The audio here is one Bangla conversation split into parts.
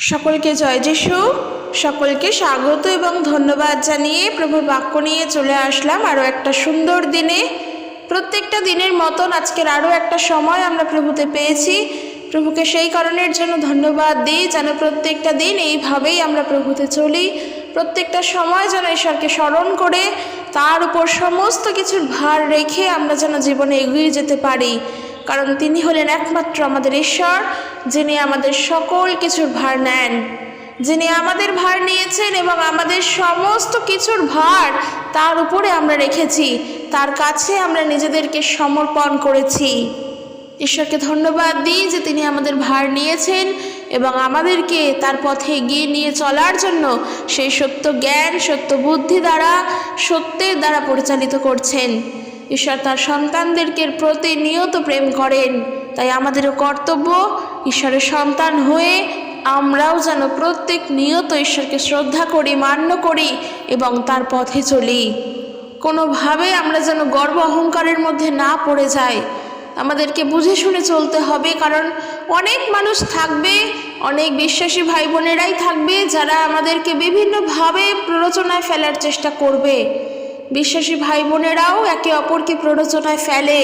সকলকে জয় যিশু। সকলকে স্বাগত এবং ধন্যবাদ জানিয়ে প্রভুর বাক্য নিয়ে চলে আসলাম আরও একটা সুন্দর দিনে। প্রত্যেকটা দিনের মতন আজকের আরও একটা সময় আমরা প্রভুতে পেয়েছি। প্রভুকে সেই কারণের জন্য ধন্যবাদ দিই যেন প্রত্যেকটা দিন এইভাবেই আমরা প্রভুতে চলি। প্রত্যেকটা সময় যেন ঈশ্বরকে স্মরণ করে তার উপর সমস্ত কিছুর ভার রেখে আমরা যেন জীবনে এগিয়ে যেতে পারি, কারণ তিনি হলেন একমাত্র আমাদের ঈশ্বর, যিনি আমাদের সকল কিছুর ভার নেন, যিনি আমাদের ভার নিয়েছেন এবং আমাদের সমস্ত কিছুর ভার তার উপরে আমরা রেখেছি, তার কাছে আমরা নিজেদেরকে সমর্পণ করেছি। ঈশ্বরকে ধন্যবাদ দিই যে তিনি আমাদের ভার নিয়েছেন এবং আমাদেরকে তার পথে এগিয়ে নিয়ে চলার জন্য সেই সত্য জ্ঞান, সত্য বুদ্ধি দ্বারা, সত্যের দ্বারা পরিচালিত করছেন। ঈশ্বর তার সন্তানদেরকে প্রতিনিয়ত প্রেম করেন, তাই আমাদেরও কর্তব্য ঈশ্বরের সন্তান হয়ে আমরাও যেন প্রত্যেক নিয়ত ঈশ্বরকে শ্রদ্ধা করি, মান্য করি এবং তার পথে চলি। কোনোভাবে আমরা যেন গর্ব অহংকারের মধ্যে না পড়ে যাই। আমাদেরকে বুঝে শুনে চলতে হবে, কারণ অনেক মানুষ থাকবে, অনেক বিশ্বাসী ভাই বোনেরাই থাকবে যারা আমাদেরকে বিভিন্নভাবে প্ররোচনায় ফেলার চেষ্টা করবে। বিশ্বাসী ভাই বোনেরাও একে অপরকে প্ররোচনায় ফেলে,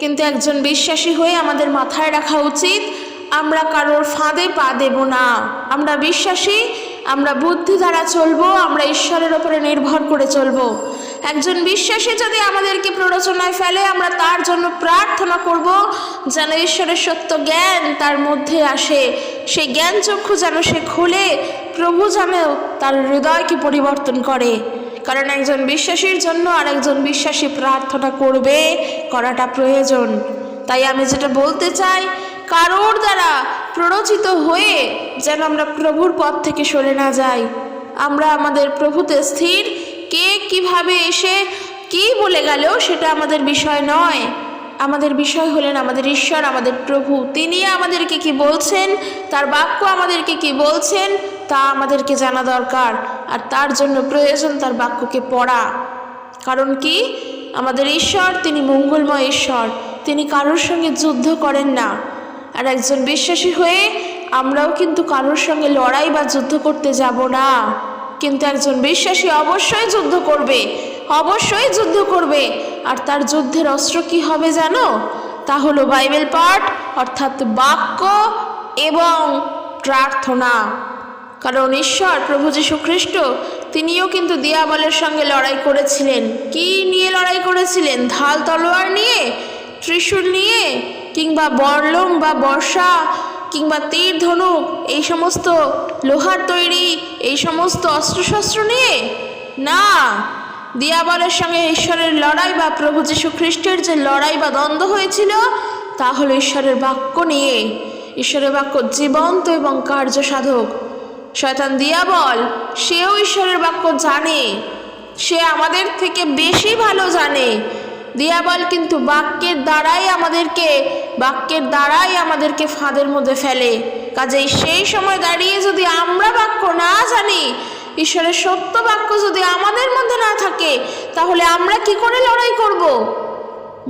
কিন্তু একজন বিশ্বাসী হয়ে আমাদের মাথায় রাখা উচিত আমরা কারোর ফাঁদে পা দেব না। আমরা বিশ্বাসী, আমরা বুদ্ধি দ্বারা চলবো, আমরা ঈশ্বরের ওপরে নির্ভর করে চলবো। একজন বিশ্বাসী যদি আমাদেরকে প্ররোচনায় ফেলে, আমরা তার জন্য প্রার্থনা করব যেন ঈশ্বরের সত্য জ্ঞান তার মধ্যে আসে, সেই জ্ঞান চক্ষু যেন সে খুলে প্রভু যেন তার হৃদয়কে পরিবর্তন করে। কারণ একজন বিশ্বাসীর জন্য আর একজন বিশ্বাসী প্রার্থনা করাটা প্রয়োজন। তাই আমি যেটা বলতে চাই, কারোর দ্বারা প্ররোচিত হয়ে যেন আমরা প্রভুর পথ থেকে সরে না যাই। আমরা আমাদের প্রভুতে স্থির, কে কিভাবে এসে কি বলে গেল সেটা আমাদের বিষয় নয়। আমাদের বিষয় হলেন আমাদের ঈশ্বর, আমাদের প্রভু। তিনি আমাদেরকে কি বলছেন, তার বাক্য আমাদেরকে কি বলছেন তা আমাদেরকে জানা দরকার, আর তার জন্য প্রয়োজন তার বাক্যকে পড়া। কারণ কি, আমাদের ঈশ্বর তিনি মঙ্গলময় ঈশ্বর, তিনি কারোর সঙ্গে যুদ্ধ করেন না। আর একজন বিশ্বাসী হয়ে আমরাও কিন্তু কারোর সঙ্গে লড়াই বা যুদ্ধ করতে যাব না, কিন্তু একজন বিশ্বাসী অবশ্যই যুদ্ধ করবে, অবশ্যই যুদ্ধ করবে। আর তার যুদ্ধের অস্ত্র কি হবে জানো? তা হলো বাইবেল পাঠ, অর্থাৎ বাক্য এবং প্রার্থনা। কারণ ঈশ্বর প্রভু যীশু খ্রিস্ট তিনিও কিন্তু দিয়াবলের সঙ্গে লড়াই করেছিলেন। কি নিয়ে লড়াই করেছিলেন? ঢাল তলোয়ার নিয়ে, ত্রিশূল নিয়ে, কিংবা বর্লম বা বর্ষা, কিংবা তীর ধনুক, এই সমস্ত লোহার তৈরি এই সমস্ত অস্ত্রশস্ত্র নিয়ে না। দিয়াবলের সঙ্গে ঈশ্বরের লড়াই বা প্রভু যীশু খ্রিস্টের যে লড়াই বা দ্বন্দ্ব হয়েছিল তা হলো ঈশ্বরের বাক্য নিয়ে। ঈশ্বরের বাক্য জীবন্ত এবং কার্যসাধক। শয়তান দিয়াবল সেও ঈশ্বরের বাক্য জানে, সে আমাদের থেকে বেশি ভালো জানে। দিয়াবল কিন্তু বাক্যের দ্বারাই আমাদেরকে ফাঁদের মধ্যে ফেলে। কাজেই সেই সময় দাঁড়িয়ে যদি আমরা বাক্য না জানি, ঈশ্বরের সত্য বাক্য যদি আমাদের মধ্যে না থাকে, তাহলে আমরা কি করে লড়াই করব?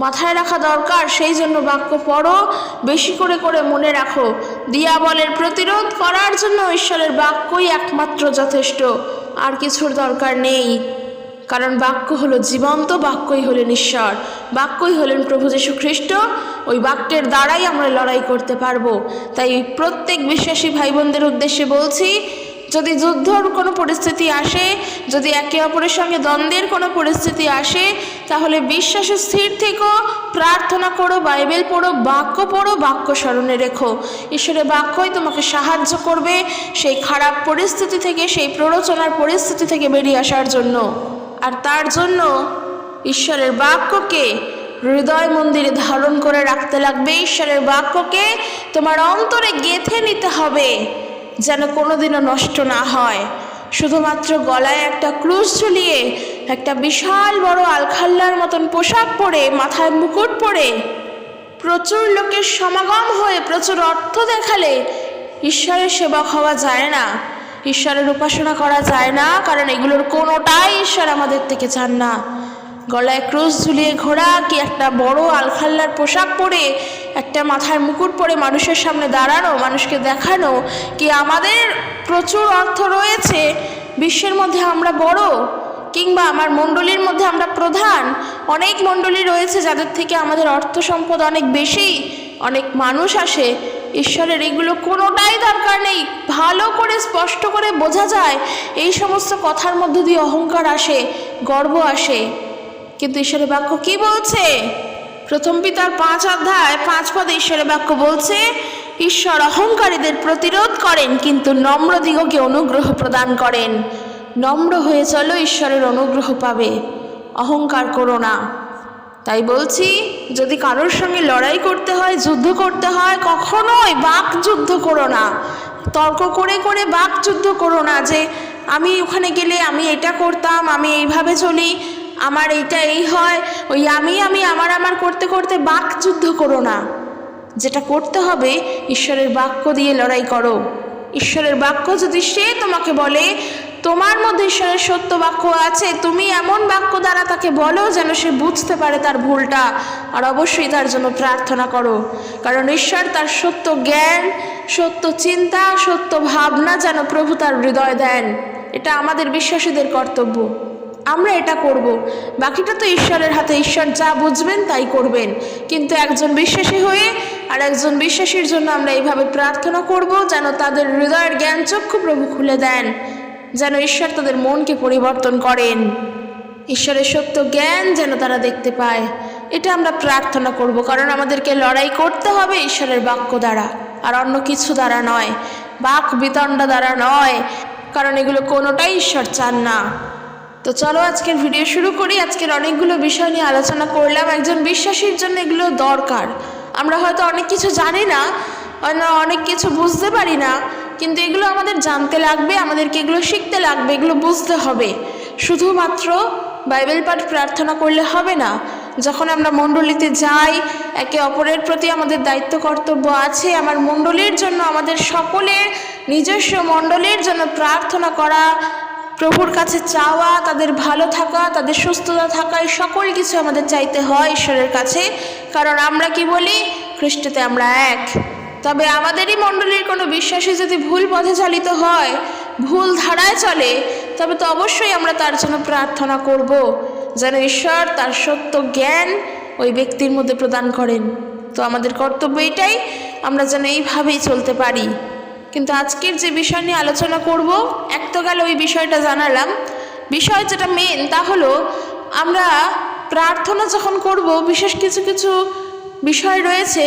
মাথায় রাখা দরকার। সেই জন্য বাক্য পড়ো, বেশি করে করে মনে রাখো। দিয়াবলের প্রতিরোধ করার জন্য ঈশ্বরের বাক্যই একমাত্র যথেষ্ট, আর কিছুর দরকার নেই। কারণ বাক্য হলো জীবন্ত, বাক্যই হলেন ঈশ্বর, বাক্যই হলেন প্রভু যীশু খ্রিস্ট। ওই বাক্যের দ্বারাই আমরা লড়াই করতে পারবো। তাই প্রত্যেক বিশ্বাসী ভাই বোনদের উদ্দেশ্যে বলছি, যদি যুদ্ধর কোনো পরিস্থিতি আসে, যদি একে অপরের সঙ্গে দ্বন্দ্বের কোনো পরিস্থিতি আসে, তাহলে বিশ্বাসে স্থির থেকো, প্রার্থনা করো, বাইবেল পড়ো, বাক্য স্মরণে রেখো। ঈশ্বরের বাক্যই তোমাকে সাহায্য করবে সেই খারাপ পরিস্থিতি থেকে, সেই প্ররোচনার পরিস্থিতি থেকে বেরিয়ে আসার জন্য। আর তার জন্য ঈশ্বরের বাক্যকে হৃদয় মন্দিরে ধারণ করে রাখতে লাগবে। ঈশ্বরের বাক্যকে তোমার অন্তরে গেঁথে নিতে হবে যেন কোনোদিনও নষ্ট না হয়। শুধুমাত্র গলায় একটা ক্রুশ ঝুলিয়ে, একটা বিশাল বড় আলখাল্লার মতন পোশাক পরে, মাথায় মুকুট পরে, প্রচুর লোকের সমাগম হয়ে প্রচুর অর্থ দেখালে ঈশ্বরের সেবক হওয়া যায় না, ঈশ্বরের উপাসনা করা যায় না। কারণ এগুলোর কোনোটাই ঈশ্বর আমাদের থেকে চান না। গলায় ক্রুশ ঝুলিয়ে ঘোরা, কি একটা বড় আলখাল্লার পোশাক পরে একটা মাথায় মুকুট পরে মানুষের সামনে দাঁড়ানো, মানুষকে দেখানো কি আমাদের প্রচুর অর্থ রয়েছে, বিশ্বের মধ্যে আমরা বড়, কিংবা আমার মণ্ডলীর মধ্যে আমরা প্রধান। অনেক মণ্ডলী রয়েছে যাদের থেকে আমাদের অর্থ সম্পদ অনেক বেশি, অনেক মানুষ আসে। ঈশ্বরের এগুলো কোনোটাই দরকার নেই। ভালো করে স্পষ্ট করে বোঝা যায় এই সমস্ত কথার মধ্য দিয়ে অহংকার আসে, গর্ব আসে। কিন্তু ঈশ্বরের বাক্য কি বলছে? প্রথম পিতার 5 অধ্যায় 5 পদে ঈশ্বরের বাক্য বলছে, ঈশ্বর অহংকারীদের প্রতিরোধ করেন কিন্তু নম্রদিগকে অনুগ্রহ প্রদান করেন। নম্র হয়ে চলো, ঈশ্বরের অনুগ্রহ পাবে, অহংকার করো না। তাই বলছি, যদি কারোর সঙ্গে লড়াই করতে হয়, যুদ্ধ করতে হয়, কখনোই বাক যুদ্ধ করো না। তর্ক করে করে বাক যুদ্ধ করো না যে আমি ওখানে গেলে আমি এটা করতাম, আমি এইভাবে চলি, আমার এইটা এই হয়, ওই আমি আমার করতে করতে বাক যুদ্ধ করো না। যেটা করতে হবে, ঈশ্বরের বাক্য দিয়ে লড়াই করো। ঈশ্বরের বাক্য যদি সে তোমাকে বলে তোমার মধ্যে ঈশ্বরের সত্য বাক্য আছে, তুমি এমন বাক্য দ্বারা তাকে বলো যেন সে বুঝতে পারে তার ভুলটা, আর অবশ্যই তার জন্য প্রার্থনা করো। কারণ ঈশ্বর তার সত্য জ্ঞান, সত্য চিন্তা, সত্য ভাবনা যেন প্রভু তার হৃদয় দেন। এটা আমাদের বিশ্বাসীদের কর্তব্য, আমরা এটা করব। বাকিটা তো ঈশ্বরের হাতে, ঈশ্বর যা বুঝবেন তাই করবেন। কিন্তু একজন বিশ্বাসী হয়ে আর একজন বিশ্বাসীর জন্য আমরা এইভাবে প্রার্থনা করব যেন তাদের হৃদয়ের জ্ঞান চক্ষু প্রভু খুলে দেন, যেন ঈশ্বর তাদের মনকে পরিবর্তন করেন, ঈশ্বরের সত্য জ্ঞান যেন তারা দেখতে পায়। এটা আমরা প্রার্থনা করব, কারণ আমাদেরকে লড়াই করতে হবে ঈশ্বরের বাক্য দ্বারা, আর অন্য কিছু দ্বারা নয়, বাক বিতণ্ডা দ্বারা নয়, কারণ এগুলো কোনোটাই ঈশ্বর চান না। তো চলো আজকের ভিডিও শুরু করি। আজকের অনেকগুলো বিষয় নিয়ে আলোচনা করলাম। একজন বিশ্বাসীর জন্য এগুলো দরকার। আমরা হয়তো অনেক কিছু জানি না, অনেক কিছু বুঝতে পারি না, কিন্তু এগুলো আমাদের জানতে লাগবে, আমাদেরকে এগুলো শিখতে লাগবে, এগুলো বুঝতে হবে। শুধুমাত্র বাইবেল পাঠ প্রার্থনা করলে হবে না। যখন আমরা মণ্ডলীতে যাই, একে অপরের প্রতি আমাদের দায়িত্ব কর্তব্য আছে। আমার মণ্ডলীর জন্য, আমাদের সকলের নিজস্ব মণ্ডলীর জন্য প্রার্থনা করা, প্রভুর কাছে চাওয়া, তাদের ভালো থাকা, তাদের সুস্থতা থাকা, এই সকল কিছু আমাদের চাইতে হয় ঈশ্বরের কাছে। কারণ আমরা কি বলি? খ্রিস্টতে আমরা এক। তবে আমাদেরই মণ্ডলীর কোনো বিশ্বাসী যদি ভুল পথে চালিত হয়, ভুল ধারায় চলে, তবে তো অবশ্যই আমরা তার জন্য প্রার্থনা করব যেন ঈশ্বর তার সত্য জ্ঞান ওই ব্যক্তির মধ্যে প্রদান করেন। তো আমাদের কর্তব্য এটাই, আমরা যেন এইভাবেই চলতে পারি। কিন্তু আজকের যে বিষয় নিয়ে আলোচনা করব, এক তো গেল ওই বিষয়টা জানালাম। বিষয় যেটা মেন তা হলো, আমরা প্রার্থনা যখন করব, বিশেষ কিছু কিছু বিষয় রয়েছে,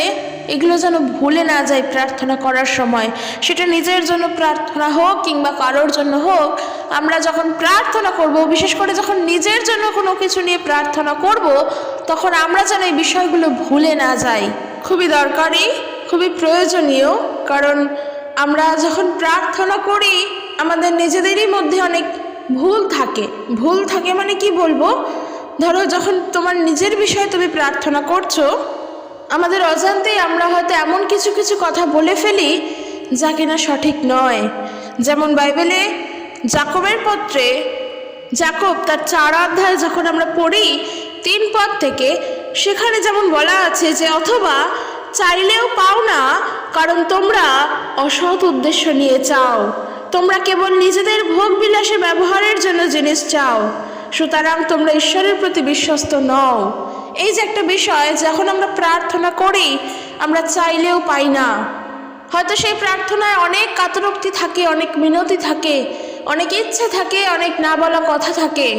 এগুলো যেন ভুলে না যায় প্রার্থনা করার সময়। সেটা নিজের জন্য প্রার্থনা হোক কিংবা কারোর জন্য হোক, আমরা যখন প্রার্থনা করব, বিশেষ করে যখন নিজের জন্য কোনো কিছু নিয়ে প্রার্থনা করব, তখন আমরা যেন এই বিষয়গুলো ভুলে না যাই। খুবই দরকারি, খুবই প্রয়োজনীয়। কারণ আমরা যখন প্রার্থনা করি, আমাদের নিজেদেরই মধ্যে অনেক ভুল থাকে মানে কি বলবো, ধরো যখন তোমার নিজের বিষয়ে তুমি প্রার্থনা করছো, আমাদের অজান্তেই আমরা হয়তো এমন কিছু কিছু কথা বলে ফেলি যা কিনা সঠিক নয়। যেমন বাইবেলে যাকবের পত্রে, যাকব তার 4 অধ্যায় যখন আমরা পড়ি 3 পদ থেকে, সেখানে যেমন বলা আছে যে অথবা চাইলেও পাও না, কারণ তোমরা অসৎ উদ্দেশ্য নিয়ে চাও, তোমরা কেবল নিজেদের ভোগ বিলাসে ব্যবহারের জন্য জিনিস চাও, সুতরাং তোমরা ঈশ্বরের প্রতি বিশ্বস্ত নও। এই যে একটা বিষয়, যখন আমরা প্রার্থনা করি, আমরা চাইলেও পাই না। হয়তো সেই প্রার্থনায় অনেক কাতরোক্তি থাকে, অনেক মিনতি থাকে, অনেক ইচ্ছে থাকে, অনেক না বলা কথা থাকে,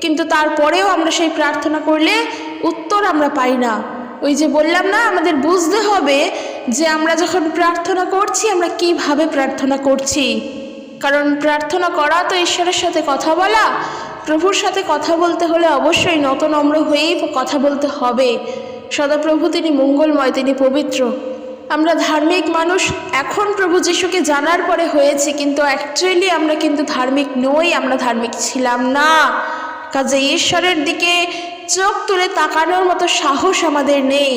কিন্তু তারপরেও আমরা সেই প্রার্থনা করলে উত্তর আমরা পাই না। ওই যে বললাম না, আমাদের বুঝতে হবে যে আমরা যখন প্রার্থনা করছি, আমরা কিভাবে প্রার্থনা করছি। কারণ প্রার্থনা করা তো ঈশ্বরের সাথে কথা বলা। প্রভুর সাথে কথা বলতে হলে অবশ্যই নত নম্র হয়েই কথা বলতে হবে। সদাপ্রভু তিনি মঙ্গলময়, তিনি পবিত্র। আমরা ধার্মিক মানুষ এখন প্রভু যিশুকে জানার পরে হয়েছি, কিন্তু অ্যাকচুয়ালি আমরা কিন্তু ধার্মিক নই, আমরা ধার্মিক ছিলাম না। কাজে ঈশ্বরের দিকে চোখ তুলে তাকানোর মতো সাহস আমাদের নেই।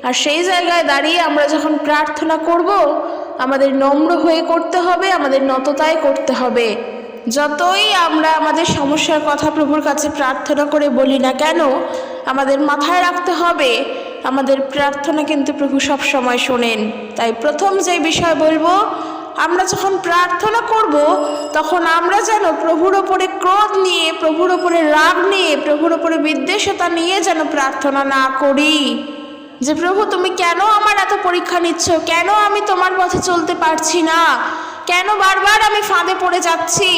আর সেই জায়গায় দাঁড়িয়ে আমরা যখন প্রার্থনা করব, আমাদের নম্র হয়ে করতে হবে, আমাদের নততায় করতে হবে। যতই আমরা আমাদের সমস্যার কথা প্রভুর কাছে প্রার্থনা করে বলি না কেন, আমাদের মাথায় রাখতে হবে আমাদের প্রার্থনা কিন্তু প্রভু সব সময় শোনেন। তাই প্রথম যে বিষয় বলবো, আমরা যখন প্রার্থনা করব তখন আমরা যেন প্রভুর ওপরে ক্রোধ নিয়ে, প্রভুর ওপরে রাগ নিয়ে, প্রভুর ওপরে বিদ্বেষতা নিয়ে যেন প্রার্থনা না করি যে প্রভু তুমি কেন আমার এত পরীক্ষা নিচ্ছ, কেন আমি তোমার পথে চলতে পারছি না, কেন বারবার আমি ফাঁদে পড়ে যাচ্ছি।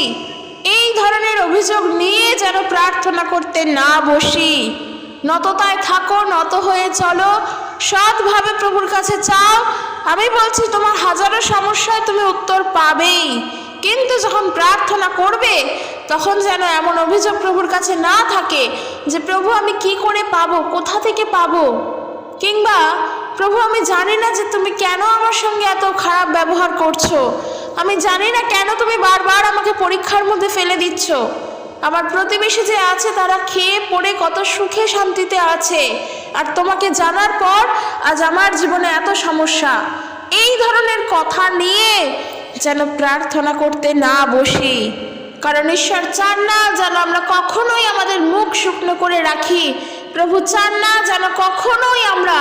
এই ধরনের অভিযোগ নিয়ে যেন প্রার্থনা করতে না বসি। নততায় থাকো, নত হয়ে চলো, সৎভাবে প্রভুর কাছে চাও। আমি বলছি তোমার হাজারো সমস্যায় তুমি উত্তর পাবেই, কিন্তু যখন প্রার্থনা করবে তখন যেন এমন অভিযোগ প্রভুর কাছে না থাকে যে প্রভু আমি কি করে পাবো, কোথা থেকে পাবো, কিংবা প্রভু আমি জানি না যে তুমি কেন আমার সঙ্গে এত খারাপ ব্যবহার করছো, আমি জানি না কেন তুমি বারবার আমাকে পরীক্ষার মধ্যে ফেলে দিচ্ছ। আমার প্রতিবেশী যে আছে তারা খেয়ে পড়ে কত সুখে শান্তিতে আছে, আর তোমাকে জানার পর আজ আমার জীবনে এত সমস্যা। এই ধরনের কথা নিয়ে যেন প্রার্থনা করতে না বসি, কারণ ঈশ্বর চান না যেন আমরা কখনোই আমাদের মুখ শুকনো করে রাখি। প্রভু চান না যেন কখনোই আমরা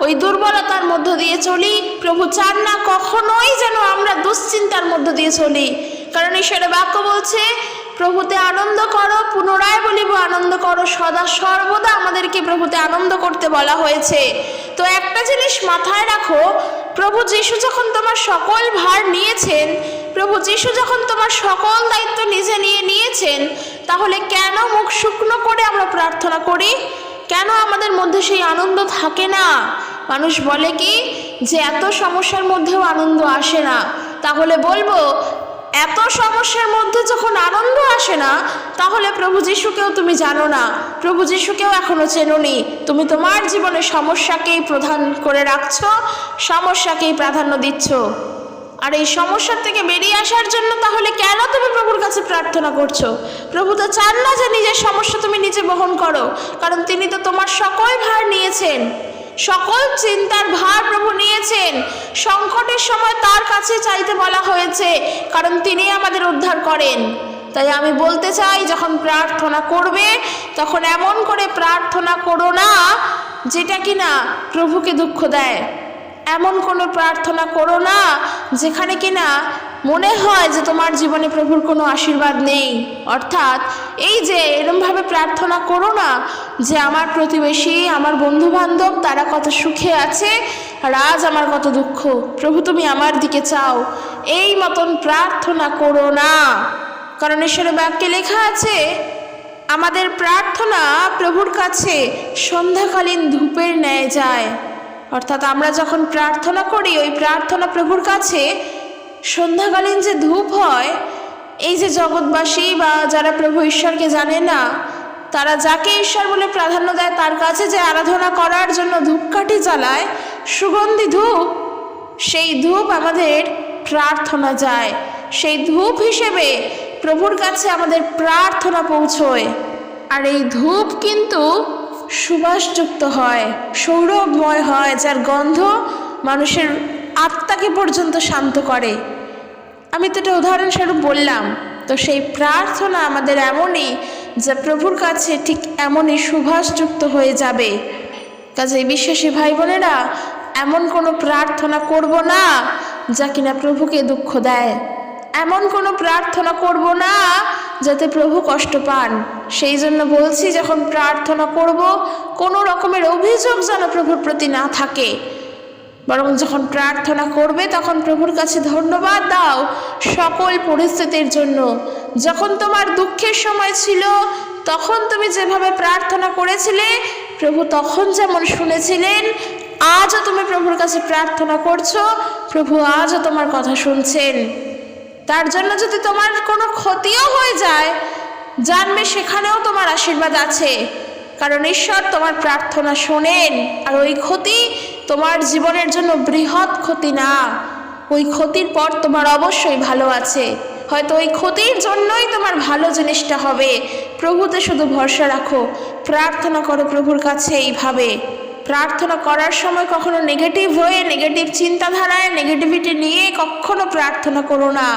ওই দুর্বলতার মধ্য দিয়ে চলি। প্রভু চান না কখনোই যেন আমরা দুশ্চিন্তার মধ্য দিয়ে চলি, কারণ ঈশ্বরের বাক্য বলছে প্রভুতে আনন্দ করো, পুনরায় বলিব আনন্দ করো, সদা সর্বদা আমাদেরকে প্রভুতে আনন্দ করতে বলা হয়েছে। তো একটা জিনিস মাথায় রাখো, প্রভু যিশু যখন তোমার সকল ভার নিয়েছেন, প্রভু যিশু যখন তোমার সকল দায়িত্ব নিজে নিয়েছেন, তাহলে কেন মুখ শুকনো করে আমরা প্রার্থনা করি? কেন আমাদের মধ্যে সেই আনন্দ থাকে না? মানুষ বলে কি যে এত সমস্যার মধ্যেও আনন্দ আসে না। তাহলে বলবো, এত সমস্যার মধ্যে যখন আনন্দ আসে না, তাহলে প্রভু যিশুকেও তুমি জানো না, প্রভু যিশুকেও এখনো চেনোনি। তুমি তোমার জীবনে সমস্যাকেই প্রধান করে রাখছো, সমস্যাকেই প্রাধান্য দিচ্ছ। আর এই সমস্যার থেকে বেরিয়ে আসার জন্য তাহলে কেন তুমি প্রভুর কাছে প্রার্থনা করছো? প্রভু তো চান না যে নিজের সমস্যা তুমি নিজে বহন করো, কারণ তিনি তো তোমার সকল ভার নিয়েছেন, সকল চিন্তার ভার প্রভু নিয়েছেন। সংকটের সময় তার কাছে চাইতে বলা হয়েছে, কারণ তিনি আমাদের উদ্ধার করেন। তাই আমি বলতে চাই, যখন প্রার্থনা করবে তখন এমন করে প্রার্থনা করো না যেটা কিনা প্রভুকে দুঃখ দেয়। এমন কোনো প্রার্থনা করো না যেখানে কিনা মনে হয় যে তোমার জীবনে প্রভুর কোনো আশীর্বাদ নেই। অর্থাৎ এই যে এরমভাবে প্রার্থনা করো না যে আমার প্রতিবেশী, আমার বন্ধু বান্ধব তারা কত সুখে আছে আর আজ আমার কত দুঃখ, প্রভু তুমি আমার দিকে চাও। এই মতন প্রার্থনা করো না, কারণ ঈশ্বরের বাক্যে লেখা আছে আমাদের প্রার্থনা প্রভুর কাছে সন্ধ্যাকালীন ধূপের ন্যায় যায়। অর্থাৎ আমরা যখন প্রার্থনা করি, ওই প্রার্থনা প্রভুর কাছে সন্ধ্যাকালীন যে ধূপ হয়, এই যে জগৎবাসী বা যারা প্রভু ঈশ্বরকে জানে না, তারা যাকে ঈশ্বর বলে প্রাধান্য দেয় তার কাছে যে আরাধনা করার জন্য ধূপকাঠি জ্বালায়, সুগন্ধি ধূপ, সেই ধূপ আমাদের প্রার্থনা যায়। সেই ধূপ হিসেবে প্রভুর কাছে আমাদের প্রার্থনা পৌঁছয়। আর এই ধূপ কিন্তু সুবাসযুক্ত হয়, সৌরভময় হয়, যার গন্ধ মানুষের আত্মাকে পর্যন্ত শান্ত করে। আমি তো এটা উদাহরণস্বরূপ বললাম। তো সেই প্রার্থনা আমাদের এমনই যা প্রভুর কাছে ঠিক এমনই সুবাসযুক্ত হয়ে যাবে। কাজেই বিশ্বাসী ভাই বোনেরা, এমন কোনো প্রার্থনা করব না যা কিনা প্রভুকে দুঃখ দেয়। এমন কোনো প্রার্থনা করব না যাতে প্রভু কষ্ট পান। সেই জন্য বলছি, যখন প্রার্থনা করব কোনো রকমের অভিযোগ যেন প্রভুর প্রতি না থাকে, বরং যখন প্রার্থনা করবে তখন প্রভুর কাছে ধন্যবাদ দাও সকল পরিস্থিতির জন্য। যখন তোমার দুঃখের সময় ছিল তখন তুমি যেভাবে প্রার্থনা করেছিলে, প্রভু তখন যেমন শুনেছিলেন, আজও তুমি প্রভুর কাছে প্রার্থনা করছো, প্রভু আজও তোমার কথা শুনছেন। তার জন্য যদি তোমার কোনো ক্ষতিও হয়ে যায়, জানবে সেখানেও তোমার আশীর্বাদ আছে, কারণ ঈশ্বর তোমার প্রার্থনা শোনেন। আর ওই ক্ষতি তোমার জীবনের জন্য বৃহৎ ক্ষতি না, ওই ক্ষতির পর তোমার অবশ্যই ভালো আছে। হয়তো ওই ক্ষতির জন্যই তোমার ভালো জিনিসটা হবে। প্রভুতে শুধু ভরসা রাখো, প্রার্থনা করো প্রভুর কাছে এইভাবে। প্রার্থনা করার সময় কখনো নেগেটিভ হয়ে, নেগেটিভ চিন্তাধারায়, নেগেটিভিটি নিয়ে কখনো প্রার্থনা করো না।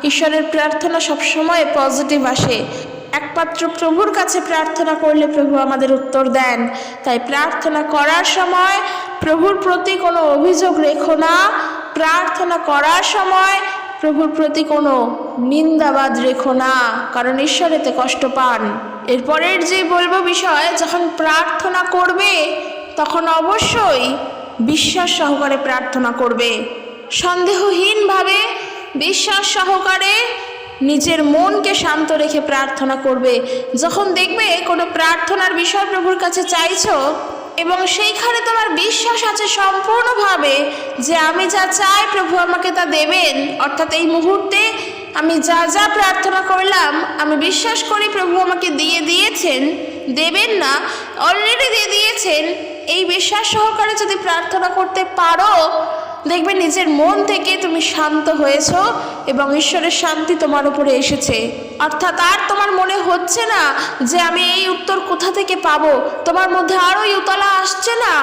ঈশ্বরের প্রার্থনা সবসময় পজিটিভ আসে। একমাত্র প্রভুর কাছে প্রার্থনা করলে প্রভু আমাদের উত্তর দেন। তাই প্রার্থনা করার সময় প্রভুর প্রতি কোনো অভিযোগ রেখো না। প্রার্থনা করার সময় প্রভুর প্রতি কোনো নিন্দাবাদ রেখো না, কারণ ঈশ্বর এতে কষ্ট পান। এরপরের যে বলবো বিষয়, যখন প্রার্থনা করবে তখন অবশ্যই বিশ্বাস সহকারে প্রার্থনা করবে। সন্দেহহীনভাবে বিশ্বাস সহকারে নিজের মনকে শান্ত রেখে প্রার্থনা করবে। যখন দেখবে কোনো প্রার্থনার বিষয় প্রভুর কাছে চাইছো এবং সেইখানে তোমার বিশ্বাস আছে সম্পূর্ণভাবে যে আমি যা চাই প্রভু আমাকে তা দেবেন, অর্থাৎ এই মুহূর্তে আমি যা যা প্রার্থনা করলাম আমি বিশ্বাস করি প্রভু আমাকে দিয়ে দিয়েছেন, দেবেন না, অলরেডি দিয়ে দিয়েছেন, এই বিশ্বাস সহকারে যদি প্রার্থনা করতে পারো, দেখবে নিজের মন থেকে তুমি শান্ত হয়েছ এবং ঈশ্বরের শান্তি তোমার উপরে এসেছে। অর্থাৎ আর তোমার মনে হচ্ছে না যে আমি এই উত্তর কোথা থেকে পাবো, তোমার মধ্যে আর ওই উতলা আসছে না,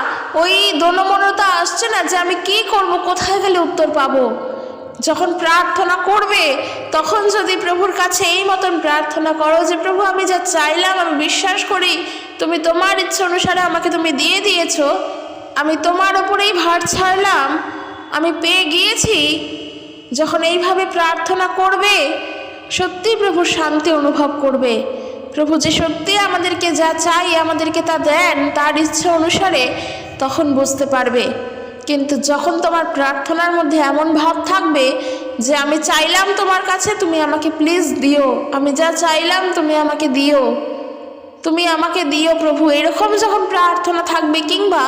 ওই দোনমনতা আসছে না যে আমি কি করব, কোথায় গেলে উত্তর পাবো। যখন প্রার্থনা করবে তখন যদি প্রভুর কাছে এই মতন প্রার্থনা করো যে প্রভু আমি যা চাইলাম আমি বিশ্বাস করি তুমি তোমার ইচ্ছে অনুসারে আমাকে তুমি দিয়ে দিয়েছো, আমি তোমার উপরেই ভার ছাড়লাম, আমি পেয়ে গিয়েছি, যখন এইভাবে প্রার্থনা করবে সত্যি প্রভু শান্তি অনুভব করবে। প্রভু যে সত্যি আমাদেরকে যা চাই আমাদেরকে তা দেন তার ইচ্ছে অনুসারে, তখন বুঝতে পারবে। কিন্তু যখন তোমার প্রার্থনার মধ্যে এমন ভাব থাকবে যে আমি চাইলাম তোমার কাছে তুমি আমাকে প্লিজ দিও, আমি যা চাইলাম তুমি আমাকে দিও, তুমি আমাকে দিও প্রভু, এরকম যখন প্রার্থনা থাকবে, কিংবা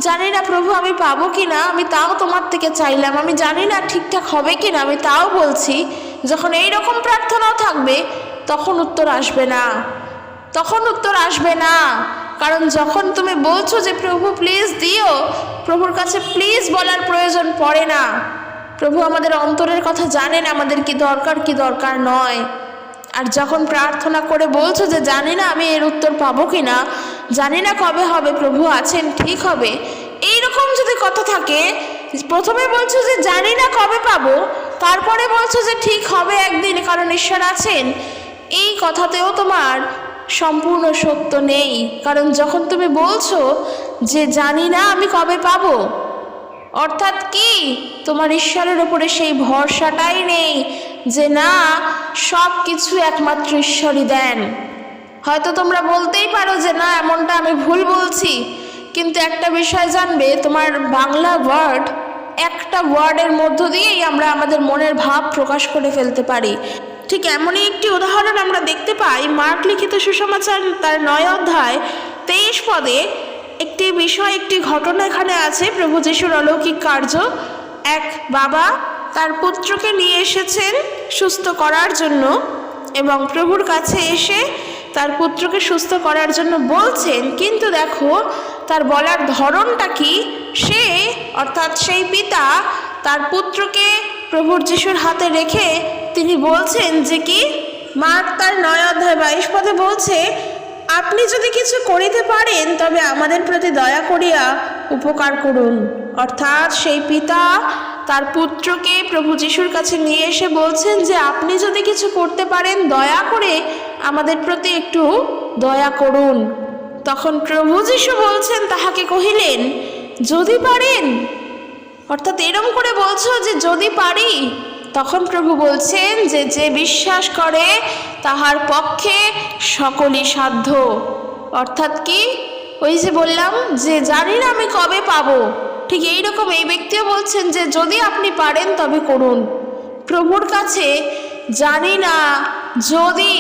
জানি না প্রভু আমি পাবো কি না, আমি তাও তোমার থেকে চাইলাম, আমি জানি না ঠিকঠাক হবে কি না, আমি তাও বলছি, যখন এইরকম প্রার্থনাও থাকবে তখন উত্তর আসবে না, তখন উত্তর আসবে না। কারণ যখন তুমি বলছো যে প্রভু প্লিজ দিও, প্রভুর কাছে প্লিজ বলার প্রয়োজন পড়ে না। প্রভু আমাদের অন্তরের কথা জানেন, আমাদের কি দরকার নয়। আর যখন প্রার্থনা করে বলছো যে জানি না আমি এর উত্তর পাবো কি না, জানি না কবে হবে, প্রভু আছেন ঠিক হবে, এইরকম যদি কথা থাকে, প্রথমে বলছো যে জানি না কবে পাবো, তারপরে বলছো যে ঠিক হবে একদিন কারণ ঈশ্বর আছেন, এই কথাতেও তোমার সম্পূর্ণ সত্য নেই। কারণ যখন তুমি বলছো যে জানি না আমি কবে পাবো, অর্থাৎ কি তোমার ঈশ্বরের উপরে সেই ভরসাটাই নেই যে না সব কিছু একমাত্র ঈশ্বরই দেন। হয়তো তোমরা বলতেই পারো যে না এমনটা আমি ভুল বলছি, কিন্তু একটা বিষয় জানবে, তোমার বাংলা ওয়ার্ড, একটা ওয়ার্ডের মধ্য দিয়েই আমরা আমাদের মনের ভাব প্রকাশ করে ফেলতে পারি। ঠিক এমনই একটি উদাহরণ আমরা দেখতে পাই মার্ক লিখিত সুসমাচার তার 9 অধ্যায় 23 পদে। একটি বিষয়, একটি ঘটনা এখানে আছে, প্রভু যিশুর অলৌকিক কার্য। এক বাবা তার পুত্রকে নিয়ে এসেছেন সুস্থ করার জন্য এবং প্রভুর কাছে এসে তার পুত্রকে সুস্থ করার জন্য বলছেন, কিন্তু দেখো তার বলার ধরনটা কি, সে অর্থাৎ সেই পিতা তার পুত্রকে প্রভুর যিশুর হাতে রেখে তিনি বলছেন যে কি, মার্ক তার 9 অধ্যায় 22 পদে বলছে, আপনি যদি কিছু করিতে পারেন তবে আমাদের প্রতি দয়া করিয়া উপকার করুন। অর্থাৎ সেই পিতা তার পুত্রকে প্রভু যিশুর কাছে নিয়ে এসে বলছেন যে আপনি যদি কিছু করতে পারেন দয়া করে আমাদের প্রতি একটু দয়া করুন। তখন প্রভু যিশু বলছেন তাহাকে কহিলেন, যদি পারেন, অর্থাৎ এরম করে বলছো যে যদি পারি। তখন প্রভু বলছেন যে যে বিশ্বাস করে তাহার পক্ষে সকলই সাধ্য। অর্থাৎ কি, ওই যে বললাম যে জানি না আমি কবে পাবো, ঠিক এইরকম এই ব্যক্তিও বলছেন যে যদি আপনি পারেন তবে করুন। প্রভুর কাছে জানি না, যদি,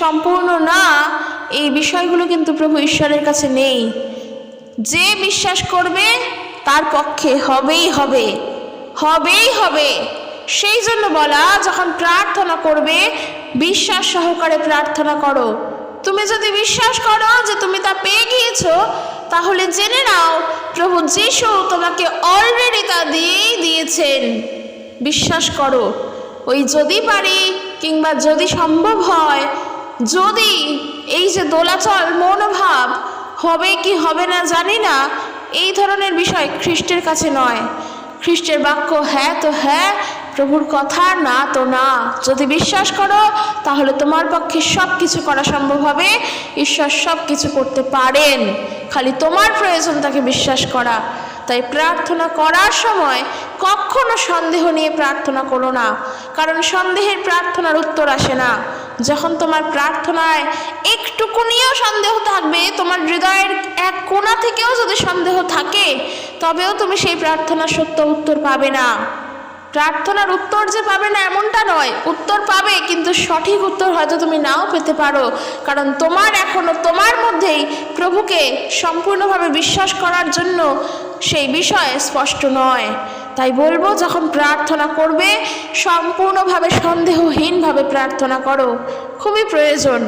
সম্পূর্ণ না, এই বিষয়গুলো কিন্তু প্রভু ঈশ্বরের কাছে নেই। যে বিশ্বাস করবে তার পক্ষে হবেই হবে, হবেই হবে। সেই জন্য বলা, যখন প্রার্থনা করবে বিশ্বাস সহকারে প্রার্থনা করো। তুমি যদি বিশ্বাস করো যে তুমি তা পেয়ে গিয়েছো, তাহলে জেনে নাও প্রভু যিশু তোমাকে অলরেডি তা দিয়েই দিয়েছেন। বিশ্বাস করো। ওই যদি পারি কিংবা যদি সম্ভব হয়, যদি, এই যে দোলাচল মনোভাব, হবে কি হবে না জানি না, এই ধরনের বিষয় খ্রিস্টের কাছে নয়। খ্রিস্টের বাক্য হ্যাঁ তো হ্যাঁ, প্রভুর কথা না তো না। যদি বিশ্বাস করো তাহলে তোমার পক্ষে সব কিছু করা সম্ভব হবে। ঈশ্বর সব কিছু করতে পারেন, খালি তোমার প্রয়োজন তাকে বিশ্বাস করা। তাই প্রার্থনা করার সময় কখনো সন্দেহ নিয়ে প্রার্থনা করো না, কারণ সন্দেহের প্রার্থনার উত্তর আসে না। যখন তোমার প্রার্থনায় একটুকুনিও সন্দেহ থাকবে, তোমার হৃদয়ের এক কোণা থেকেও যদি সন্দেহ থাকে, তবেও তুমি সেই প্রার্থনার সত্য উত্তর পাবে না। প্রার্থনার উত্তর যে পাবে না এমনটা নয়, উত্তর পাবে, কিন্তু সঠিক উত্তর হয়তো তুমি নাও পেতে পারো, কারণ তোমার এখনো তোমার মধ্যেই প্রভুকে সম্পূর্ণভাবে বিশ্বাস করার জন্য সেই বিষয় স্পষ্ট নয়। তাই বলবো, যখন প্রার্থনা করবে সম্পূর্ণভাবে সন্দেহহীনভাবে প্রার্থনা করো। খুবই প্রয়োজন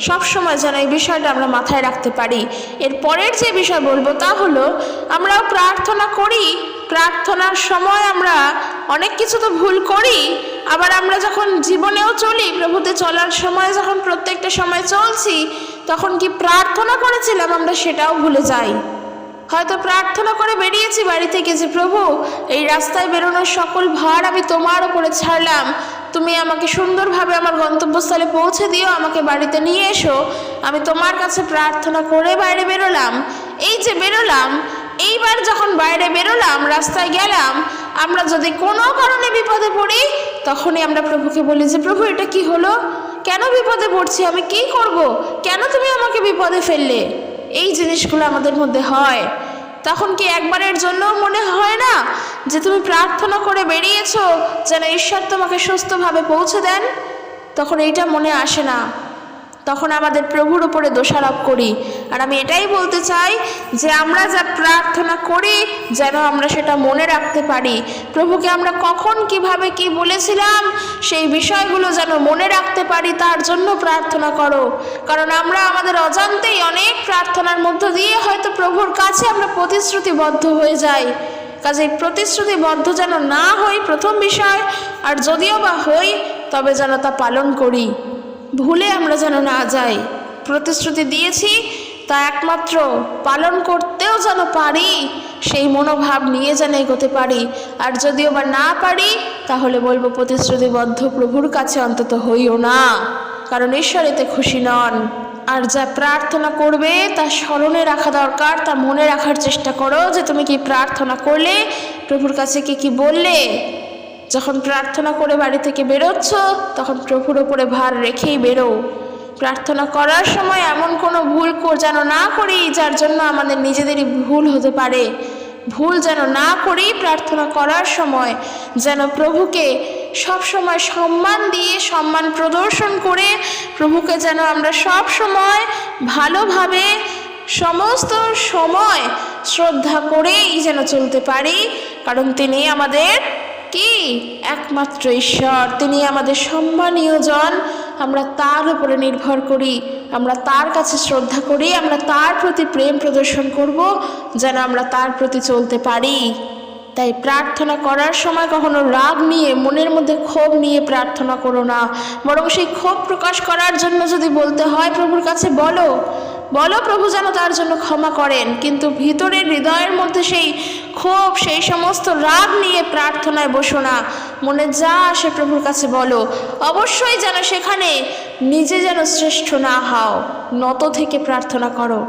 সবসময় যেন এই বিষয়টা আমরা মাথায় রাখতে পারি। এর পরের যে বিষয় বলবো তা হলো, আমরাও প্রার্থনা করি, প্রার্থনার সময় আমরা অনেক কিছু তো ভুল করি। আবার আমরা যখন জীবনেও চলি, প্রভুতে চলার সময় যখন প্রত্যেকটা সময় চলছি, তখন কি প্রার্থনা করেছিলাম আমরা সেটাও ভুলে যাই। হয়তো প্রার্থনা করে বেরিয়েছি বাড়ি থেকে যে প্রভু, এই রাস্তায় বেরোনোর সকল ভার আমি তোমার ওপরে ছাড়লাম, তুমি আমাকে সুন্দরভাবে আমার গন্তব্যস্থলে পৌঁছে দিও, আমাকে বাড়িতে নিয়ে এসো। আমি তোমার কাছে প্রার্থনা করে বাইরে বেরোলাম। এই যে বেরোলাম, এইবার যখন বাইরে বেরোলাম, রাস্তায় গেলাম, আমরা যদি কোনো কারণে বিপদে পড়ি, তখনই আমরা প্রভুকে বলি যে প্রভু এটা কি হলো, কেন বিপদে পড়ছি, আমি কি করব, কেন তুমি আমাকে বিপদে ফেললে। এই জিনিসগুলো আমাদের মধ্যে হয়। তখন কি একবারের জন্য মনে হয় না যে তুমি প্রার্থনা করে বেরিয়েছো যেন ঈশ্বর তোমাকে সুস্থভাবে পৌঁছে দেন? তখন এইটা মনে আসে না, তখন আমাদের প্রভুর উপরে দোষারোপ করি। আর আমি এটাই বলতে চাই যে আমরা যা প্রার্থনা করি যেন আমরা সেটা মনে রাখতে পারি। প্রভুকে আমরা কখন কিভাবে কি বলেছিলাম সেই বিষয়গুলো যেন মনে রাখতে পারি, তার জন্য প্রার্থনা করো। কারণ আমরা আমাদের অজান্তেই অনেক প্রার্থনার মধ্য দিয়ে হয়তো প্রভুর কাছে আমরা প্রতিশ্রুতিবদ্ধ হয়ে যাই। কাজেই প্রতিশ্রুতিবদ্ধ যেন না হই প্রথম বিষয়, আর যদিও বা হই তবে যেন তা পালন করি, ভুলে আমরা যেন না যাই। প্রতিশ্রুতি দিয়েছি তা একমাত্র পালন করতেও যেন পারি, সেই মনোভাব নিয়ে যেন এগোতে পারি। আর যদিও বা না পারি, তাহলে বলবো প্রতিশ্রুতিবদ্ধ প্রভুর কাছে অন্তত হইও না, কারণ ঈশ্বর এতে খুশি নন। আর যা প্রার্থনা করবে তা স্মরণে রাখা দরকার, তা মনে রাখার চেষ্টা করো যে তুমি কি প্রার্থনা করলে, প্রভুর কাছে কি বললে। যখন প্রার্থনা করে বাড়ি থেকে বেরোচ্ছ, তখন প্রভুর ওপরে ভার রেখেই বেরো। প্রার্থনা করার সময় এমন কোনো ভুল যেন না করি যার জন্য আমাদের নিজেদেরই ভুল হতে পারে। ভুল যেন না করি প্রার্থনা করার সময়, যেন প্রভুকে সব সময় সম্মান দিয়ে, সম্মান প্রদর্শন করে প্রভুকে যেন আমরা সব সময় ভালোভাবে সমস্ত সময় শ্রদ্ধা করেই যেন চলতে পারি। কারণ তিনি আমাদের কি একমাত্র ঈশ্বর, তিনি আমাদের সম্মানীয় জন। আমরা তার উপরে নির্ভর করি, আমরা তার কাছে শ্রদ্ধা করি, আমরা তার প্রতি প্রেম প্রদর্শন করব যেন আমরা তার প্রতি চলতে পারি। তাই প্রার্থনা করার সময় কখনো রাগ নিয়ে, মনের মধ্যে ক্ষোভ নিয়ে প্রার্থনা করো না, বরং সেই ক্ষোভ প্রকাশ করার জন্য যদি বলতে হয় প্রভুর কাছে বলো, প্রভু যেন তার জন্য ক্ষমা করেন। কিন্তু ভিতরের হৃদয়ের মধ্যে সেই ক্ষোভ, সেই সমস্ত রাগ নিয়ে প্রার্থনায় বসো না। মনে যা আসে প্রভুর কাছে বলো। অবশ্যই যেন সেখানে নিজে যেন শ্রেষ্ঠ না হও, নত থেকে প্রার্থনা করো,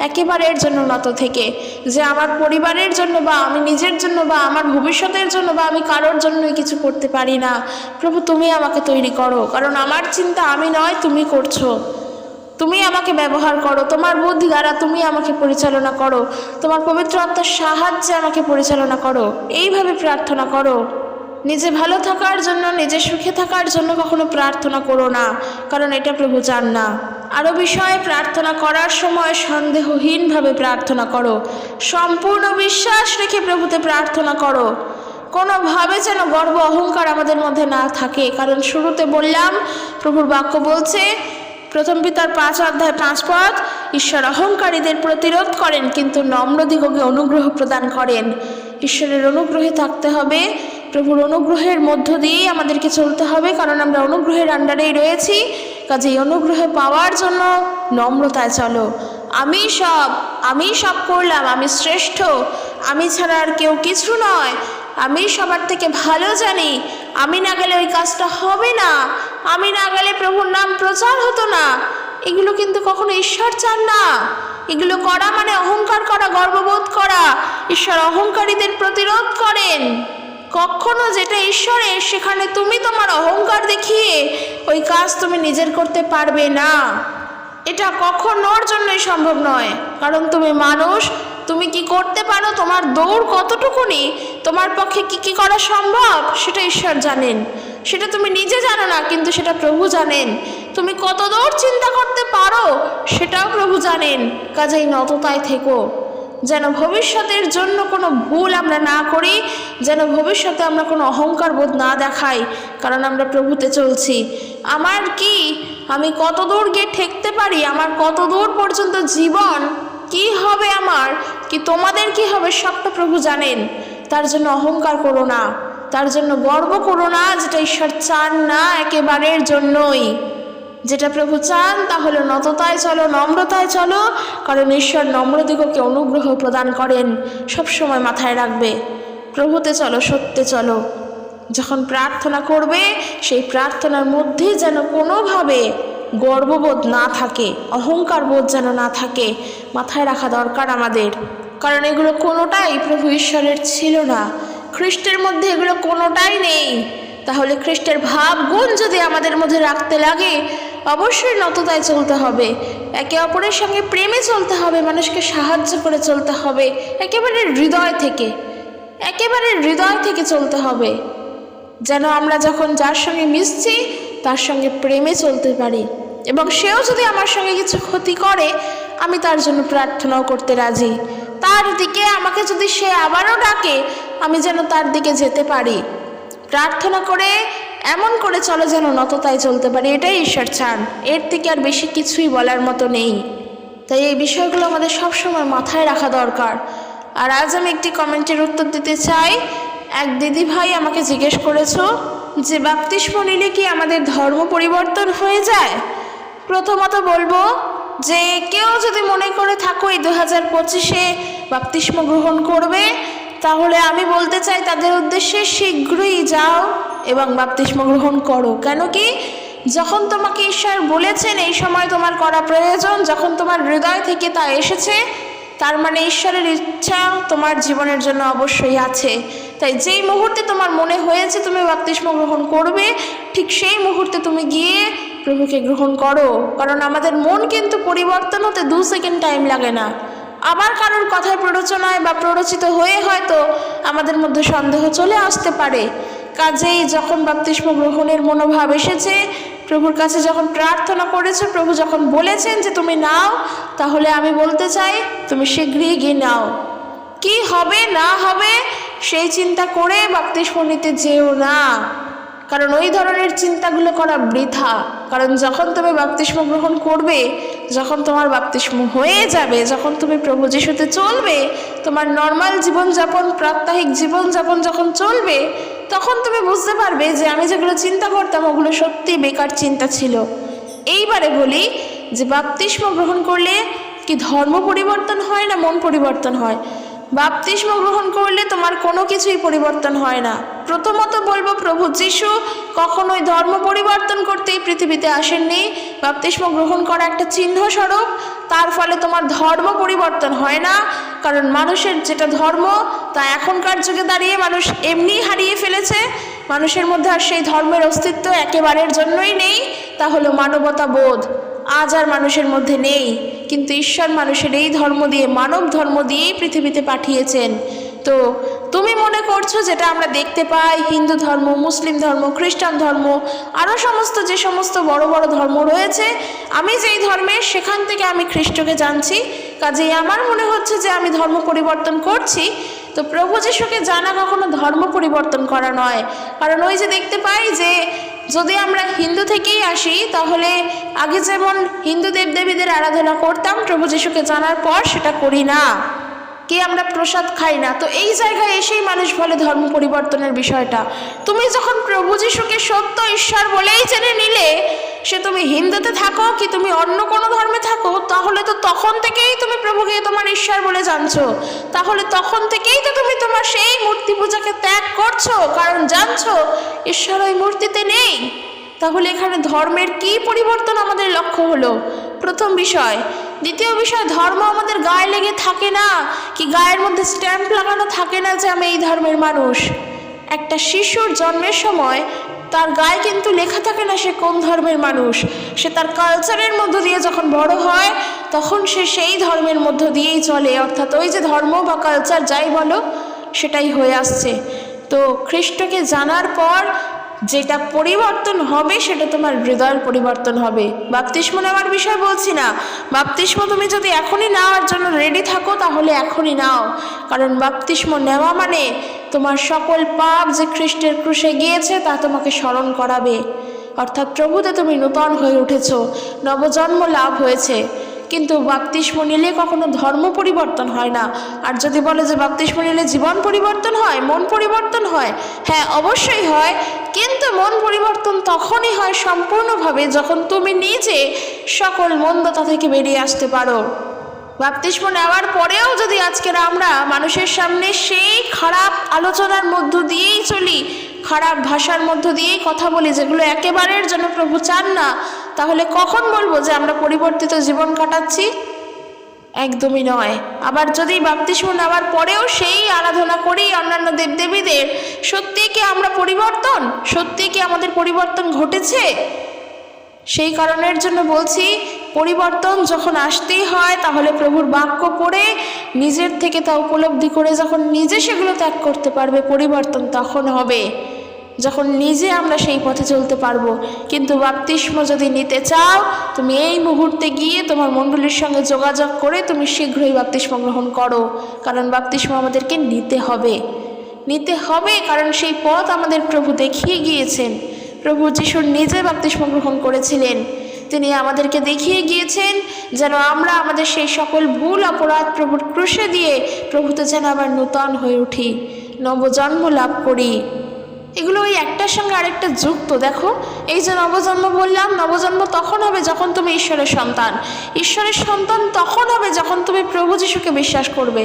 একেবারের জন্য নত থেকে, যে আমার পরিবারের জন্য বা আমি নিজের জন্য বা আমার ভবিষ্যতের জন্য বা আমি কারোর জন্যই কিছু করতে পারি না। প্রভু তুমি আমাকে তৈরি করো, কারণ আমার চিন্তা আমি নয়, তুমি করছো। তুমি আমাকে ব্যবহার করো, তোমার বুদ্ধি দ্বারা তুমি আমাকে পরিচালনা করো, তোমার পবিত্র আত্মার সাহায্যে আমাকে পরিচালনা করো। এইভাবে প্রার্থনা করো। নিজে ভালো থাকার জন্য, নিজে সুখে থাকার জন্য কখনো প্রার্থনা করো না, কারণ এটা প্রভু চান না। আরও বিষয়ে প্রার্থনা করার সময় সন্দেহহীনভাবে প্রার্থনা করো, সম্পূর্ণ বিশ্বাস রেখে প্রভুতে প্রার্থনা করো। কোনোভাবে যেন গর্ব অহংকার আমাদের মধ্যে না থাকে, কারণ শুরুতে বললাম প্রভুর বাক্য বলছে, প্রথম পিতার 5:5 ঈশ্বর অহংকারীদের প্রতিরোধ করেন কিন্তু নম্রদিগকে অনুগ্রহ প্রদান করেন। ঈশ্বরের অনুগ্রহে থাকতে হবে, প্রভুর অনুগ্রহের মধ্য দিয়েই আমাদেরকে চলতে হবে, কারণ আমরা অনুগ্রহের আন্ডারেই রয়েছি। কাজেই অনুগ্রহ পাওয়ার জন্য নম্রতায় চলো। আমি সব করলাম, আমি শ্রেষ্ঠ, আমি ছাড়া আর কেউ কিছু নয়, আমি সবার থেকে ভালো জানি, আমি না গেলে ওই কাজটা হবে না, আমি না গেলে প্রভুর নাম প্রচার হতো না, এগুলো কিন্তু কখনো ঈশ্বর চান না। এগুলো করা মানে অহংকার করা, গর্ববোধ করা। ঈশ্বর অহংকারীদের প্রতিরোধ করেন। কখনো যেটা ঈশ্বরের সেখানে তুমি তোমার অহংকার দেখিয়ে ওই কাজ তুমি নিজের করতে পারবে না। এটা কখনোর জন্যই সম্ভব নয়, কারণ তুমি মানুষ। তুমি কি করতে পারো, তোমার দৌড় কতটুকুনি, তোমার পক্ষে কি কি করা সম্ভব সেটা ঈশ্বর জানেন। সেটা তুমি নিজে জানো না, কিন্তু সেটা প্রভু জানেন। তুমি কত দূর চিন্তা করতে পারো সেটাও প্রভু জানেন। কাজেই নততায় থেকো, যেন ভবিষ্যতের জন্য কোনো ভুল আমরা না করি, যেন ভবিষ্যতে আমরা কোনো অহংকার বোধ না দেখাই, কারণ আমরা প্রভুতে চলছি। আমার কি, আমি কত দূর গিয়ে ঠেকতে পারি, আমার কত দূর পর্যন্ত জীবন কি হবে, আমার কি তোমাদের কি হবে, সবটা প্রভু জানেন। তার জন্য অহংকার করো না, তার জন্য গর্ব করো না, যেটা ঈশ্বর চান না একেবারের জন্যই। যেটা প্রভু চান তা হলো নততায় চলো, নম্রতায় চলো, কারণ ঈশ্বর নম্রদিগকে অনুগ্রহ প্রদান করেন। সবসময় মাথায় রাখবে, প্রভুতে চলো, সত্যে চলো। যখন প্রার্থনা করবে সেই প্রার্থনার মধ্যে যেন কোনোভাবে গর্ববোধ না থাকে, অহংকার বোধ যেন না থাকে, মাথায় রাখা দরকার আমাদের। কারণ এগুলো কোনোটাই প্রভু ঈশ্বরের ছিল না, খ্রিস্টের মধ্যে এগুলো কোনোটাই নেই। তাহলে খ্রিস্টের ভাব গুণ যদি আমাদের মধ্যে রাখতে লাগে, অবশ্যই নততায় চলতে হবে, একে অপরের সঙ্গে প্রেমে চলতে হবে, মানুষকে সাহায্য করে চলতে হবে, একেবারে হৃদয় থেকে, একেবারে হৃদয় থেকে চলতে হবে, যেন আমরা যখন যার সঙ্গে মিশছি তার সঙ্গে প্রেমে চলতে পারি। এবং সেও যদি আমার সঙ্গে কিছু ক্ষতি করে, আমি তার জন্য প্রার্থনাও করতে রাজি। তার দিকে আমাকে যদি সে আবারও ডাকে, আমি যেন তার দিকে যেতে পারি। প্রার্থনা করে এমন করে চলো যেন নততায় চলতে পারি, এটাই ঈশ্বর চান। এর থেকে আর বেশি কিছুই বলার মতো নেই। তাই এই বিষয়গুলো আমাদের সবসময় মাথায় রাখা দরকার। আর আজ আমি একটি কমেন্টের উত্তর দিতে চাই। এক দিদি ভাই আমাকে জিজ্ঞেস করেছো যে বাপ্তিস্ম নিলে কি আমাদের ধর্ম পরিবর্তন হয়ে যায়? প্রথমত বলবো যে কেউ যদি মনে করে থাকো এই 2025-এ বাপ্তিস্ম গ্রহণ করবে, তাহলে আমি বলতে চাই তাদের উদ্দেশ্যে শীঘ্রই যাও এবং বাপ্তিস্ম গ্রহণ করো। কেন কি, যখন তোমাকে ঈশ্বর বলেছেন এই সময় তোমার করা প্রয়োজন, যখন তোমার হৃদয় থেকে তা এসেছে, তার মানে ঈশ্বরের ইচ্ছা তোমার জীবনের জন্য অবশ্যই আছে। তাই যেই মুহূর্তে তোমার মনে হয়েছে তুমি বাপ্তিস্ম গ্রহণ করবে, ঠিক সেই মুহূর্তে তুমি গিয়ে প্রভুকে গ্রহণ করো। কারণ আমাদের মন কিন্তু পরিবর্তন হতে 2 সেকেন্ড টাইম লাগে না। আবার কারোর কথায় প্ররোচনায় বা প্ররোচিত হয়ে হয়তো আমাদের মধ্যে সন্দেহ চলে আসতে পারে। কাজেই যখন বাপ্তিস্ম গ্রহণের মনোভাব এসেছে, প্রভুর কাছে যখন প্রার্থনা করেছো, প্রভু যখন বলেছেন যে তুমি নাও, তাহলে আমি বলতে চাই তুমি শীঘ্রই গিয়ে নাও। কি হবে না হবে সেই চিন্তা করে বাপ্তিস্ম নিতে যেও না, কারণ ওই ধরনের চিন্তাগুলো করা বৃথা। কারণ যখন তুমি বাপ্তিস্ম গ্রহণ করবে, যখন তোমার বাপ্তিস্ম হয়ে যাবে, যখন তুমি প্রভু যিশুতে চলবে, তোমার নর্মাল জীবনযাপন, প্রাত্যহিক জীবনযাপন যখন চলবে, তখন তুমি বুঝতে পারবে যে আমি যেগুলো চিন্তা করতাম ওগুলো সত্যি বেকার চিন্তা ছিল। এইবারে বলি যে বাপ্তিস্ম গ্রহণ করলে কি ধর্ম পরিবর্তন হয় না মন পরিবর্তন হয়? বাপ্তিস্ম গ্রহণ করলে তোমার কোনো কিছুই পরিবর্তন হয় না। প্রথমত বলবো প্রভু যিশু কখনোই ধর্ম পরিবর্তন করতে এই পৃথিবীতে আসেননি। বাপ্তিস্ম গ্রহণ করা একটা চিহ্ন স্বরূপ, তার ফলে তোমার ধর্ম পরিবর্তন হয় না। কারণ মানুষের যেটা ধর্ম তা এখনকার যুগে দাঁড়িয়ে মানুষ এমনি হারিয়ে ফেলেছে। মানুষের মধ্যে আর সেই ধর্মের অস্তিত্ব একেবারের জন্যই নেই। তা হলো মানবতা বোধ, আজ আর মানুষের মধ্যে নেই। কিন্তু ঈশ্বর মানুষের এই ধর্ম দিয়ে, মানব ধর্ম দিয়েই পৃথিবীতে পাঠিয়েছেন। তো তুমি মনে করছো যেটা আমরা দেখতে পাই, হিন্দু ধর্ম, মুসলিম ধর্ম, খ্রিস্টান ধর্ম, আরও যে সমস্ত বড় বড় ধর্ম রয়েছে, আমি যেই ধর্মের সেখান থেকে আমি খ্রিস্টকে জানছি, কাজেই আমার মনে হচ্ছে যে আমি ধর্ম পরিবর্তন করছি। তো প্রভু যিশুকে জানা কখনো ধর্ম পরিবর্তন করা নয়। কারণ ওই যে দেখতে পাই যে যদি আমরা হিন্দু থেকেই আসি, তাহলে আগে যেমন হিন্দু দেবদেবীদের আরাধনা করতাম, প্রভু যিশুকে জানার পর সেটা করি না। কে আমরা প্রসাদ খাই না। তো এই জায়গায় এসেই মানুষ বলে ধর্ম পরিবর্তনের বিষয়টা। তুমি যখন প্রভু যিশুকে সত্য ঈশ্বর বলেই জেনে নিলে, সে তুমি হিন্দুতে থাকো কি তুমি অন্য কোনো ধর্মে থাকো, তাহলে তো তখন থেকেই তুমি প্রভুকে তোমার ঈশ্বর বলে জানছো। তাহলে তখন থেকেই তো তুমি তোমার সেই মূর্তি পূজাকে ত্যাগ করছো, কারণ জানছো ঈশ্বর ওই মূর্তিতে নেই। তাহলে এখানে ধর্মের কি পরিবর্তন আমাদের লক্ষ্য হলো? প্রথম বিষয়। দ্বিতীয় বিষয়, ধর্ম আমাদের গায়ে লেগে থাকে না, কি গায়ের মধ্যে স্ট্যাম্প লাগানো থাকে না যে আমি এই ধর্মের মানুষ। একটা শিশুর জন্মের সময় তার গায়ে কিন্তু লেখা থাকে না সে কোন ধর্মের মানুষ। সে তার কালচারের মধ্য দিয়ে যখন বড় হয় তখন সে সেই ধর্মের মধ্য দিয়েই চলে, অর্থাৎ ওই যে ধর্ম বা কালচার যাই বলো সেটাই হয়ে আসছে। তো খ্রিস্টকে জানার পর যেটা পরিবর্তন হবে সেটা তোমার হৃদয়ের পরিবর্তন হবে। বাপ্তিস্ম নেওয়ার বিষয় বলছি না, বাপ্তিস্ম তুমি যদি এখনই নেওয়ার জন্য রেডি থাকো তাহলে এখনই নাও, কারণ বাপ্তিস্ম নেওয়া মানে তোমার সকল পাপ যে খ্রিস্টের ক্রুশে গিয়েছে তা তোমাকে স্মরণ করাবে, অর্থাৎ প্রভুতে তুমি নূতন হয়ে উঠেছ, নবজন্ম লাভ হয়েছে। কিন্তু বাপ্তিস্ম নিলে কখনো ধর্ম পরিবর্তন হয় না। আর যদি বলে যে বাপ্তিস্ম নিলে জীবন পরিবর্তন হয়, মন পরিবর্তন হয়, হ্যাঁ অবশ্যই হয়, কিন্তু মন পরিবর্তন তখনই হয় সম্পূর্ণভাবে যখন তুমি নিজে সকল মন্দতা থেকে বেরিয়ে আসতে পারো। বাপ্তিস্ম নেওয়ার পরেও যদি আজকের আমরা মানুষের সামনে সেই খারাপ আলোচনার মধ্য দিয়েই চলি, খারাপ ভাষার মধ্য দিয়েই কথা বলি, যেগুলো একেবারের জন্য প্রভু চান না, তাহলে কখন বলবো যে আমরা পরিবর্তিত জীবন কাটাচ্ছি? একদমই নয়। আবার যদি বাপ্তিস্ম নেওয়ার পরেও সেই আরাধনা করি অন্যান্য দেবদেবীদের, সত্যি কি আমরা পরিবর্তন? সত্যি কি আমাদের পরিবর্তন ঘটেছে? সেই কারণের জন্য বলছি, পরিবর্তন যখন আসতেই হয় তাহলে প্রভুর বাক্য পড়ে নিজের থেকে তা উপলব্ধি করে যখন নিজে সেগুলো ত্যাগ করতে পারবে, পরিবর্তন তখন হবে যখন নিজে আমরা সেই পথে চলতে পারবো। কিন্তু বাপ্তিস্ম যদি নিতে চাও, তুমি এই মুহূর্তে গিয়ে তোমার মণ্ডলীর সঙ্গে যোগাযোগ করে তুমি শীঘ্রই বাপ্তিস্ম গ্রহণ করো, কারণ বাপ্তিস্ম আমাদেরকে নিতে হবে, নিতে হবে, কারণ সেই পথ আমাদের প্রভু দেখিয়ে গিয়েছেন। প্রভু যিশু নিজে বাপ্তিস্ম গ্রহণ করেছিলেন, তিনি আমাদেরকে দেখিয়ে গিয়েছেন যেন আমরা আমাদের সেই সকল ভুল অপরাধ প্রভুর ক্রুশে দিয়ে প্রভুতে যেন আবার নূতন হয়ে উঠি, নবজন্ম লাভ করি। এগুলো ওই একটার সঙ্গে আরেকটা যুক্ত। দেখো, এই যে নবজন্ম বললাম, নবজন্ম তখন হবে যখন তুমি ঈশ্বরের সন্তান। ঈশ্বরের সন্তান তখন হবে যখন তুমি প্রভু যিশুকে বিশ্বাস করবে।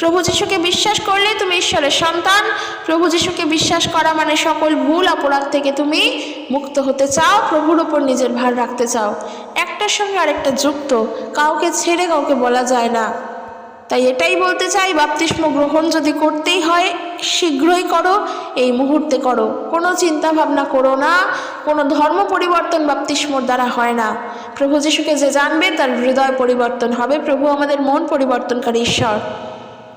প্রভু যিশুকে বিশ্বাস করলে তুমি ঈশ্বরের সন্তান। প্রভু যিশুকে বিশ্বাস করা মানে সকল ভুল অপরাধ থেকে তুমি মুক্ত হতে চাও, প্রভুর ওপর নিজের ভার রাখতে চাও। একটার সঙ্গে আরেকটা যুক্ত, কাউকে ছেড়ে কাউকে বলা যায় না। তাই এটাই বলতে চাই, বাপ্তিস্ম গ্রহণ যদি করতেই হয় শীঘ্রই করো, এই মুহূর্তে করো, কোনো চিন্তা ভাবনা করো না। কোনো ধর্ম পরিবর্তন বাপ্তিস্মর দ্বারা হয় না। প্রভু যিশুকে যে জানবে তার হৃদয় পরিবর্তন হবে। প্রভু আমাদের মন পরিবর্তনকারী ঈশ্বর।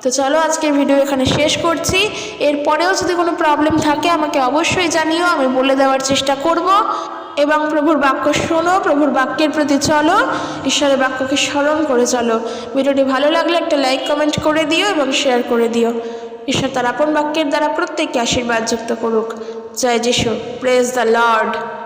তো চলো আজকের ভিডিও এখানে শেষ করছি। এরপরেও যদি কোনো প্রবলেম থাকে আমাকে অবশ্যই জানিও, আমি বলে দেওয়ার চেষ্টা করব। এবং প্রভুর বাক্য শোনো, প্রভুর বাক্যের প্রতি চলো, ঈশ্বরের বাক্যকে স্মরণ করে চলো। ভিডিওটি ভালো লাগলে একটা লাইক কমেন্ট করে দিও এবং শেয়ার করে দিও। ঈশ্বর তার আপন বাক্যের দ্বারা প্রত্যেককে আশীর্বাদ যুক্ত করুক। জয় যিশু। Praise the Lord.